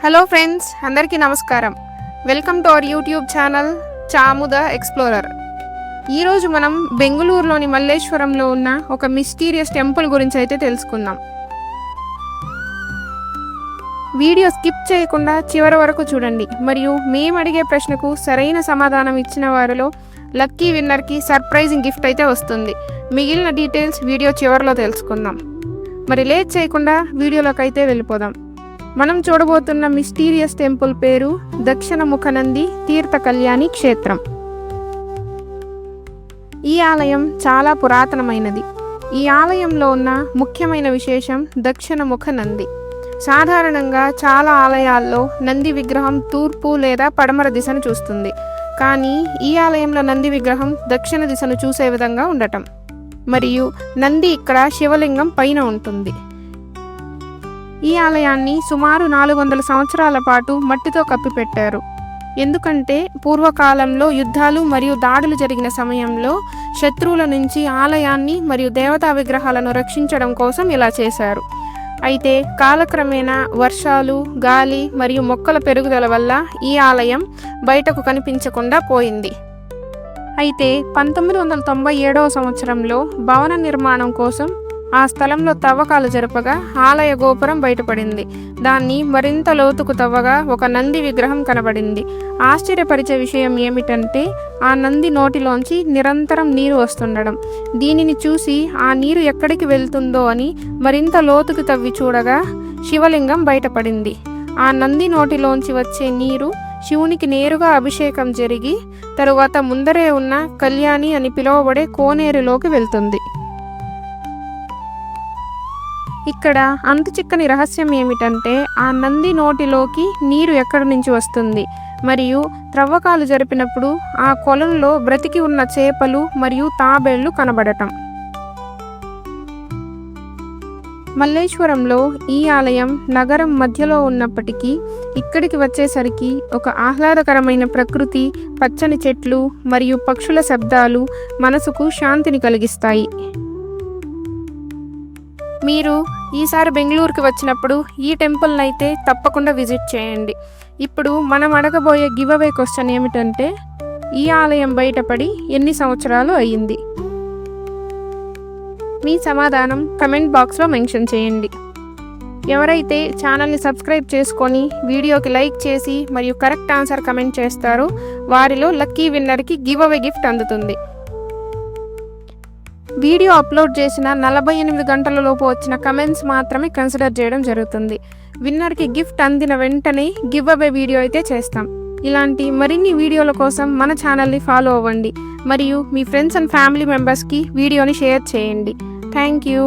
Hello friends, అందరికీ నమస్కారం. Welcome to our YouTube channel Chamu the explorer. ఈరోజు మనం బెంగళూరులోని మల్లేశ్వరంలో ఉన్న ఒక మిస్టీరియస్ టెంపుల్ గురించి అయితే తెలుసుకుందాం. వీడియో స్కిప్ చేయకుండా చివరి వరకు చూడండి. మరియు మేము అడిగే ప్రశ్నకు సరైన సమాధానం ఇచ్చిన వారిలో లక్కీ విన్నర్కి సర్ప్రైజింగ్ గిఫ్ట్ అయితే వస్తుంది. మిగిలిన డీటెయిల్స్ వీడియో చివరిలో తెలుసుకుందాం. మరి లేట్ చేయకుండా వీడియోలోకి అయితే వెళ్ళిపోదాం. మనం చూడబోతున్న మిస్టీరియస్ టెంపుల్ పేరు దక్షిణముఖ నంది తీర్థ కళ్యాణి క్షేత్రం. ఈ ఆలయం చాలా పురాతనమైనది. ఈ ఆలయంలో ఉన్న ముఖ్యమైన విశేషం దక్షిణముఖ నంది. సాధారణంగా చాలా ఆలయాల్లో నంది విగ్రహం తూర్పు లేదా పడమర దిశను చూస్తుంది. కానీ ఈ ఆలయంలో నంది విగ్రహం దక్షిణ దిశను చూసే విధంగా ఉండటం, మరియు నంది ఇక్కడ శివలింగం పైన ఉంటుంది. ఈ ఆలయాన్ని సుమారు 400 సంవత్సరాల పాటు మట్టితో కప్పిపెట్టారు. ఎందుకంటే పూర్వకాలంలో యుద్ధాలు మరియు దాడులు జరిగిన సమయంలో శత్రువుల నుంచి ఆలయాన్ని మరియు దేవతా విగ్రహాలను రక్షించడం కోసం ఇలా చేశారు. అయితే కాలక్రమేణా వర్షాలు, గాలి మరియు మొక్కల పెరుగుదల వల్ల ఈ ఆలయం బయటకు కనిపించకుండా పోయింది. అయితే 1997వ సంవత్సరంలో భవన నిర్మాణం కోసం ఆ స్థలంలో తవ్వకాలు జరపగా ఆలయ గోపురం బయటపడింది. దాన్ని మరింత లోతుకు తవ్వగా ఒక నంది విగ్రహం కనబడింది. ఆశ్చర్యపరిచే విషయం ఏమిటంటే ఆ నంది నోటిలోంచి నిరంతరం నీరు వస్తుండడం. దీనిని చూసి ఆ నీరు ఎక్కడికి వెళ్తుందో అని మరింత లోతుకు తవ్వి చూడగా శివలింగం బయటపడింది. ఆ నంది నోటిలోంచి వచ్చే నీరు శివునికి నేరుగా అభిషేకం జరిగి తరువాత ముందరే ఉన్న కళ్యాణి అని పిలువబడే కోనేరులోకి వెళ్తుంది. ఇక్కడ అంతు చిక్కని రహస్యం ఏమిటంటే ఆ నంది నోటిలోకి నీరు ఎక్కడి నుంచి వస్తుంది, మరియు త్రవ్వకాలు జరిపినప్పుడు ఆ కొలంలో బ్రతికి ఉన్న చేపలు మరియు తాబేళ్లు కనబడటం. మల్లేశ్వరంలో ఈ ఆలయం నగరం మధ్యలో ఉన్నప్పటికీ ఇక్కడికి వచ్చేసరికి ఒక ఆహ్లాదకరమైన ప్రకృతి, పచ్చని చెట్లు మరియు పక్షుల శబ్దాలు మనసుకు శాంతిని కలిగిస్తాయి. మీరు ఈసారి బెంగళూరుకి వచ్చినప్పుడు ఈ టెంపుల్ని అయితే తప్పకుండా విజిట్ చేయండి. ఇప్పుడు మనం అడగబోయే గివ్ అవే క్వశ్చన్ ఏమిటంటే ఈ ఆలయం బయటపడి ఎన్ని సంవత్సరాలు అయ్యింది? మీ సమాధానం కమెంట్ బాక్స్లో మెన్షన్ చేయండి. ఎవరైతే ఛానల్ని సబ్స్క్రైబ్ చేసుకొని వీడియోకి లైక్ చేసి మరియు కరెక్ట్ ఆన్సర్ కమెంట్ చేస్తారో వారిలో లక్కీ విన్నర్కి గివ్ అవే గిఫ్ట్ అందుతుంది. వీడియో అప్లోడ్ చేసిన 48 గంటలలోపు వచ్చిన కమెంట్స్ మాత్రమే కన్సిడర్ చేయడం జరుగుతుంది. విన్నర్కి గిఫ్ట్ అందిన వెంటనే గివ్ అవే వీడియో అయితే చేస్తాం. ఇలాంటి మరిన్ని వీడియోల కోసం మన ఛానల్ని ఫాలో అవ్వండి మరియు మీ ఫ్రెండ్స్ అండ్ ఫ్యామిలీ మెంబర్స్కి వీడియోని షేర్ చేయండి. Thank you.